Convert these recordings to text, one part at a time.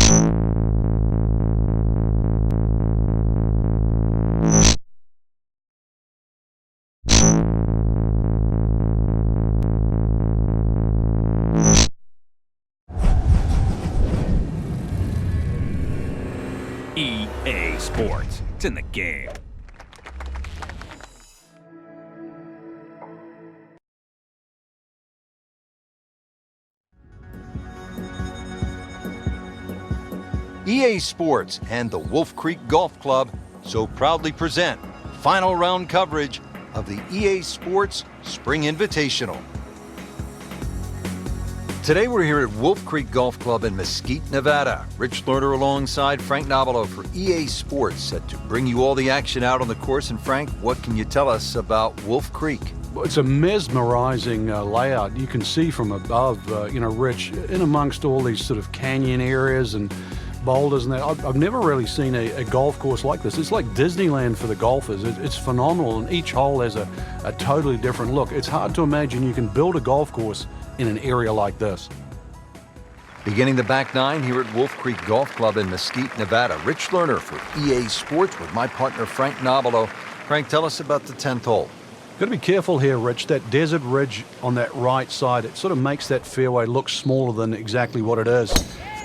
EA Sports. It's in the game. EA Sports and the Wolf Creek Golf Club so proudly present final round coverage of the EA Sports Spring Invitational. Today we're here at Wolf Creek Golf Club in Mesquite, Nevada. Rich Lerner alongside Frank Nobilo for EA Sports, set to bring you all the action out on the course. And Frank, what can you tell us about Wolf Creek? Well, it's a mesmerizing layout. You can see from above, Rich, in amongst all these sort of canyon areas and boulders and that. I've never really seen a golf course like this. It's like Disneyland for the golfers. It's phenomenal, and each hole has a totally different look. It's hard to imagine you can build a golf course in an area like this. Beginning the back nine here at Wolf Creek Golf Club in Mesquite, Nevada. Rich Lerner for EA Sports with my partner Frank Nobilo. Frank, tell us about the 10th hole. Got to be careful here, Rich. That desert ridge on that right side, it sort of makes that fairway look smaller than exactly what it is.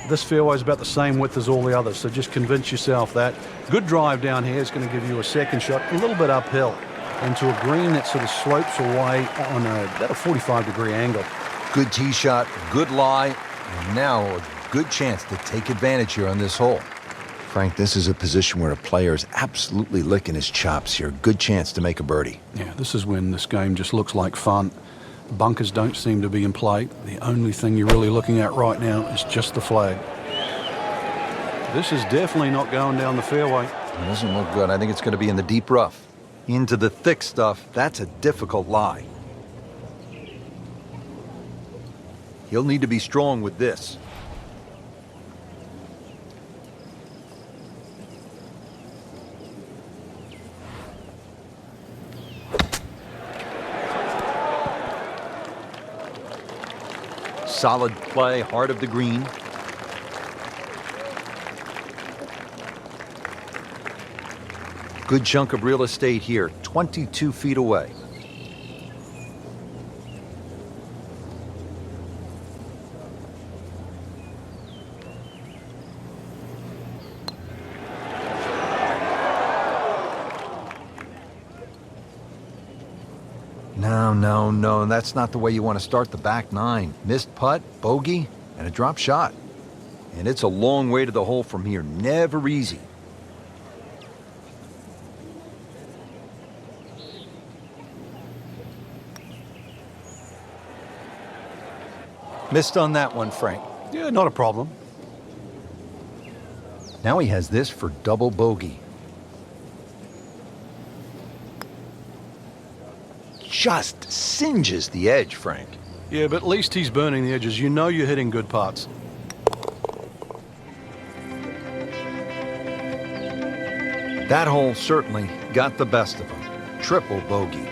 This fairway is about the same width as all the others, so just convince yourself that. Good drive down here is going to give you a second shot, a little bit uphill, into a green that sort of slopes away on about a 45-degree angle. Good tee shot, good lie, and now a good chance to take advantage here on this hole. Frank, this is a position where a player is absolutely licking his chops here. Good chance to make a birdie. Yeah, this is when this game just looks like fun. Bunkers don't seem to be in play. The only thing you're really looking at right now is just the flag. This is definitely not going down the fairway. It doesn't look good. I think it's going to be in the deep rough. Into the thick stuff. That's a difficult lie. He'll need to be strong with this. Solid play, heart of the green. Good chunk of real estate here, 22 feet away. No, that's not the way you want to start the back nine. Missed putt, bogey, and a drop shot. And it's a long way to the hole from here. Never easy. Missed on that one, Frank. Yeah, not a problem. Now he has this for double bogey. Just singes the edge, Frank. Yeah, but at least he's burning the edges. You know you're hitting good putts. That hole certainly got the best of him. Triple bogey.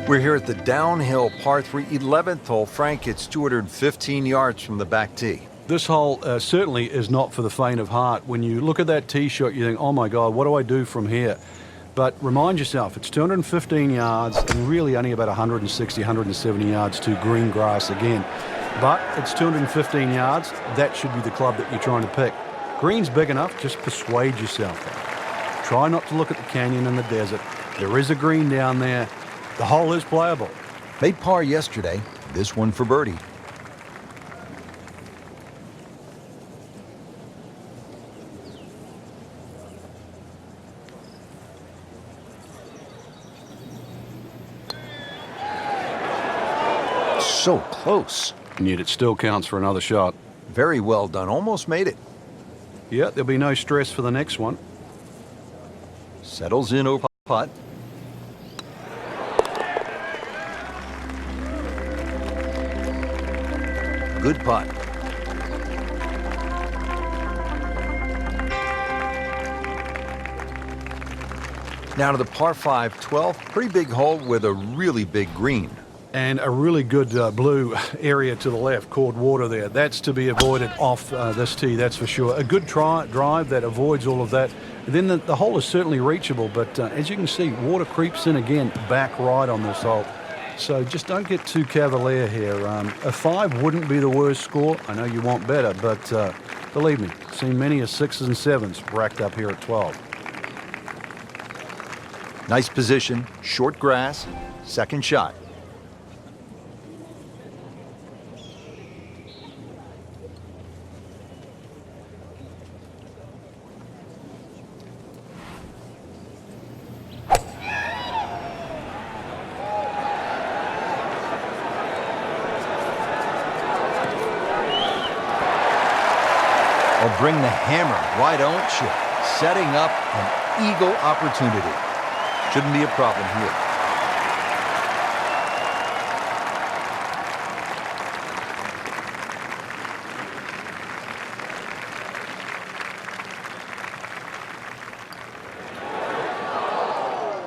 We're here at the downhill par 3 11th hole. Frank, it's 215 yards from the back tee. This hole certainly is not for the faint of heart. When you look at that tee shot, you think, oh my God, what do I do from here? But remind yourself, it's 215 yards and really only about 160, 170 yards to green grass again. But it's 215 yards. That should be the club that you're trying to pick. Green's big enough, just persuade yourself. Try not to look at the canyon and the desert. There is a green down there. The hole is playable. Made par yesterday. This one for birdie. So close. And yet it still counts for another shot. Very well done. Almost made it. Yeah, there'll be no stress for the next one. Settles in over putt. Good putt. Now to the par 5 12th. Pretty big hole with a really big green. and a really good blue area to the left called water there. That's to be avoided off this tee, that's for sure. A good drive that avoids all of that. And then the hole is certainly reachable, but as you can see, water creeps in again back right on this hole. So just don't get too cavalier here. A 5 wouldn't be the worst score. I know you want better, but believe me, seen many as 6s and 7s racked up here at 12. Nice position, short grass, second shot. Or bring the hammer, why don't you? Setting up an eagle opportunity. Shouldn't be a problem here.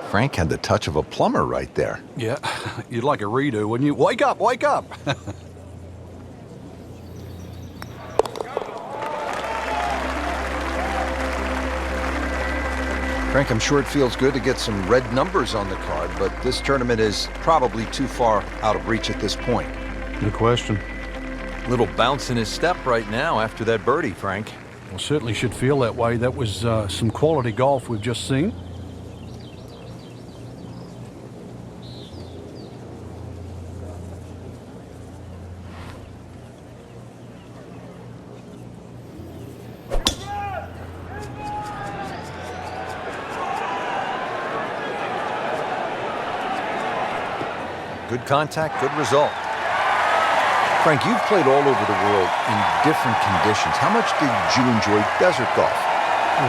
Frank had the touch of a plumber right there. Yeah, you'd like a redo, wouldn't you? Wake up, wake up! Frank, I'm sure it feels good to get some red numbers on the card, but this tournament is probably too far out of reach at this point. Good question. Little bounce in his step right now after that birdie, Frank. Well, certainly should feel that way. That was some quality golf we've just seen. Good contact, good result. Frank, you've played all over the world in different conditions. How much did you enjoy desert golf?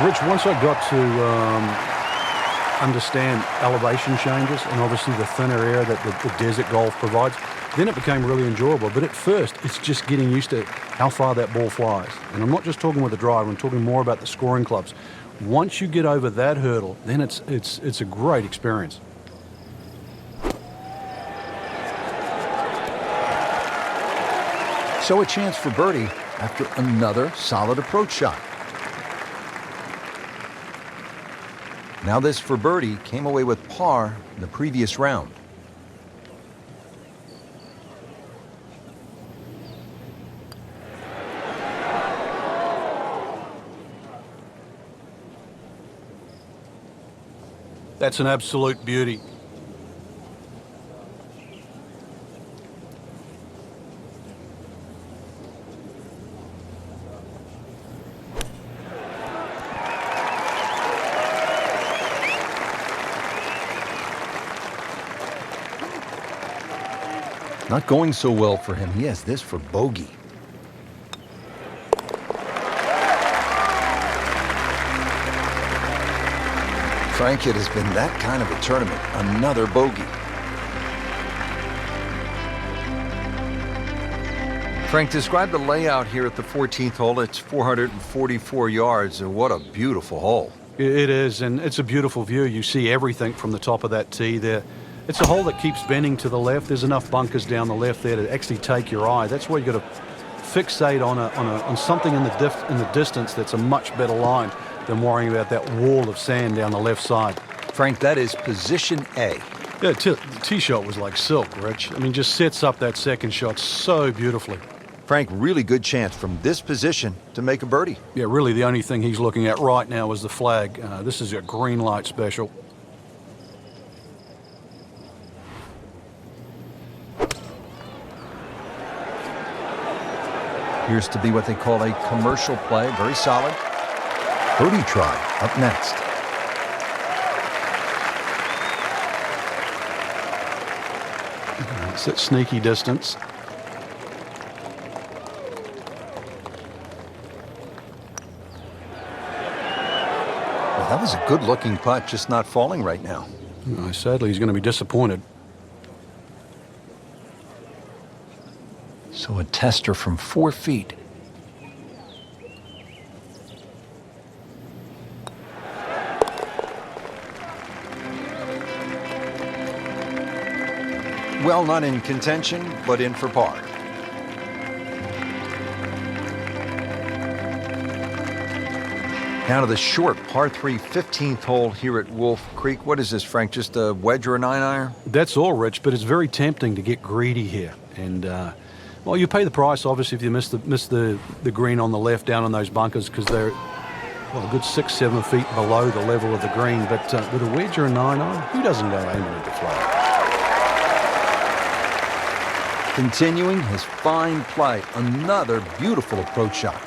Rich, once I got to understand elevation changes and obviously the thinner air that the desert golf provides, then it became really enjoyable. But at first, it's just getting used to how far that ball flies. And I'm not just talking with the driver, I'm talking more about the scoring clubs. Once you get over that hurdle, then it's a great experience. So a chance for birdie after another solid approach shot. Now this for birdie came away with par in the previous round. That's an absolute beauty. Not going so well for him. He has this for bogey. Frank, it has been that kind of a tournament. Another bogey. Frank, describe the layout here at the 14th hole. It's 444 yards. What a beautiful hole. It is, and it's a beautiful view. You see everything from the top of that tee there. It's a hole that keeps bending to the left. There's enough bunkers down the left there to actually take your eye. That's why you got to fixate on something in the distance that's a much better line than worrying about that wall of sand down the left side. Frank, that is position A. Yeah, the tee shot was like silk, Rich. I mean, just sets up that second shot so beautifully. Frank, really good chance from this position to make a birdie. Yeah, really the only thing he's looking at right now is the flag. This is a green light special. Appears to be what they call a commercial play. Very solid. Birdie try up next. It's at sneaky distance. Well, that was a good-looking putt, just not falling right now. Sadly, he's going to be disappointed. So a tester from 4 feet. Well, not in contention, but in for par. Now to the short par 3 15th hole here at Wolf Creek. What is this, Frank? Just a wedge or a 9-iron? That's all, Rich, but it's very tempting to get greedy here. And, well, you pay the price, obviously, if you miss the green on the left down in those bunkers because they're, well, a good 6-7 feet below the level of the green. But with a wedge or a 9-iron, who doesn't go aiming at the flag? Continuing his fine play. Another beautiful approach shot.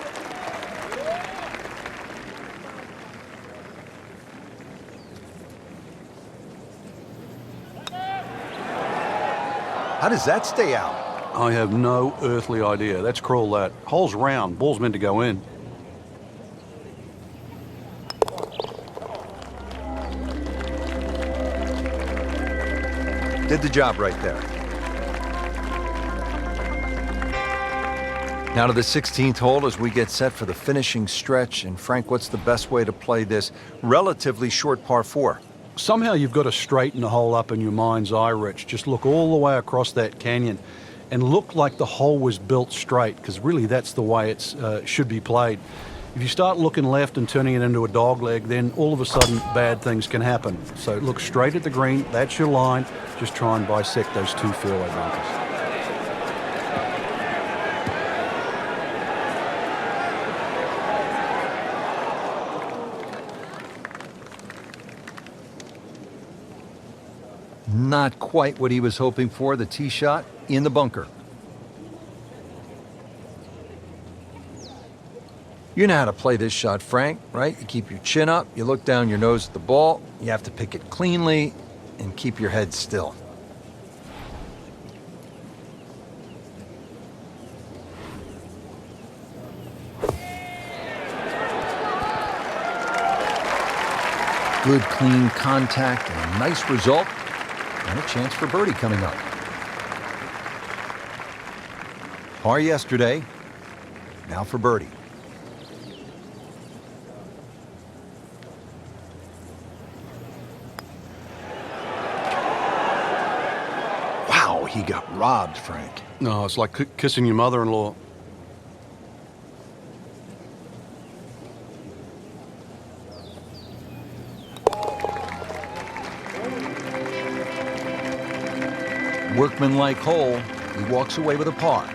How does that stay out? I have no earthly idea. Let's crawl that. Hole's round. Ball's meant to go in. Did the job right there. Now to the 16th hole as we get set for the finishing stretch. And Frank, what's the best way to play this relatively short par 4? Somehow you've got to straighten the hole up in your mind's eye, Rich. Just look all the way across that canyon and look like the hole was built straight, because really that's the way it should be played. If you start looking left and turning it into a dog leg, then all of a sudden bad things can happen. So look straight at the green. That's your line. Just try and bisect those two fairway bunkers. Not quite what he was hoping for. The tee shot in the bunker. You know how to play this shot, Frank, right? You keep your chin up, you look down your nose at the ball, you have to pick it cleanly and keep your head still. Good, clean contact and a nice result. And a chance for birdie coming up. Par yesterday, now for birdie. Wow, he got robbed, Frank. No, it's like kissing your mother-in-law. Workmanlike hole, he walks away with a par.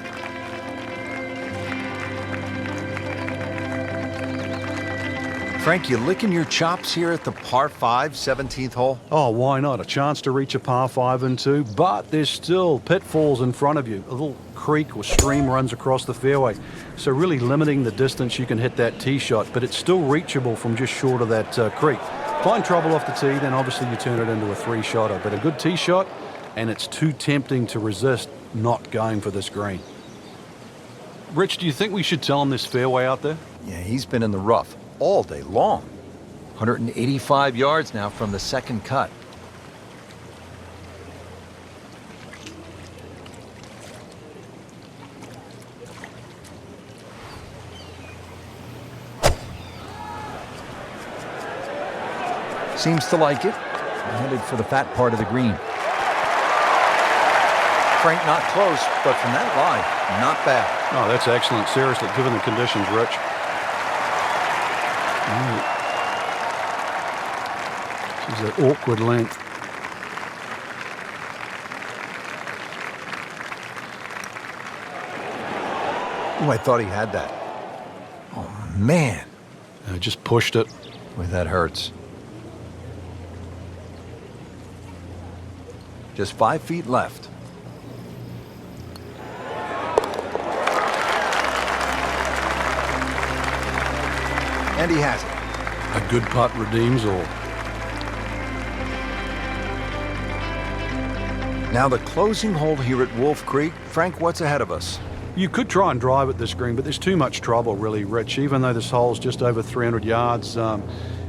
Frank, you licking your chops here at the par 5 17th hole? Oh, why not? A chance to reach a par 5 and 2, but there's still pitfalls in front of you. A little creek or stream runs across the fairway, so really limiting the distance you can hit that tee shot, but it's still reachable from just short of that creek. Find trouble off the tee, then obviously you turn it into a 3-shotter, but a good tee shot, and it's too tempting to resist not going for this green. Rich, do you think we should tell him this fairway out there? Yeah, he's been in the rough all day long. 185 yards now from the second cut. Seems to like it. Headed for the fat part of the green. Frank, not close, but from that line, not bad. Oh, that's excellent. Seriously, given the conditions, Rich. This is an awkward length. Oh, I thought he had that. Oh, man. Just pushed it. Boy, that hurts. Just 5 feet left. And he has it. A good putt redeems all. Now the closing hole here at Wolf Creek. Frank, what's ahead of us? You could try and drive at this green, but there's too much trouble, really, Rich. Even though this hole's just over 300 yards,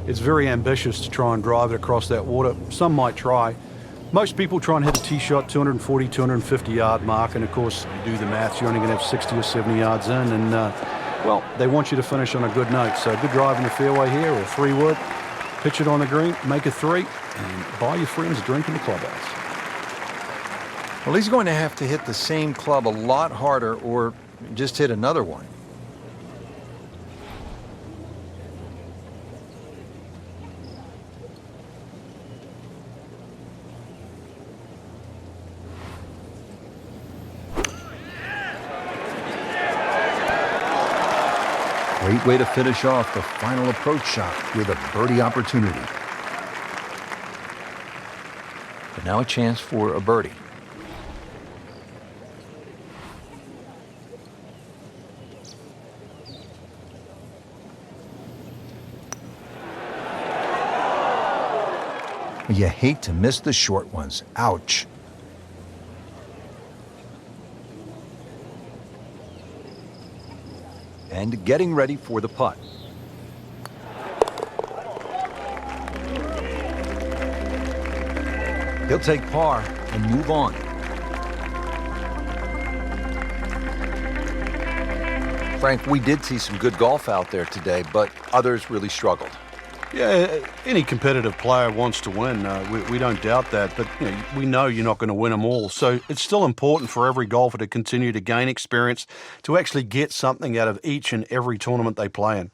it's very ambitious to try and drive it across that water. Some might try. Most people try and hit a tee shot 240, 250 yard mark, and of course, you do the maths, you're only going to have 60 or 70 yards in, and well, they want you to finish on a good note. So good drive in the fairway here, or 3-wood, pitch it on the green, make a 3, and buy your friends a drink in the clubhouse. Well, he's going to have to hit the same club a lot harder or just hit another one. Great way to finish off the final approach shot with a birdie opportunity. But now a chance for a birdie. You hate to miss the short ones. Ouch. And getting ready for the putt. He'll take par and move on. Frank, we did see some good golf out there today, but others really struggled. Yeah, any competitive player wants to win. We don't doubt that, but we know you're not going to win them all. So it's still important for every golfer to continue to gain experience, to actually get something out of each and every tournament they play in.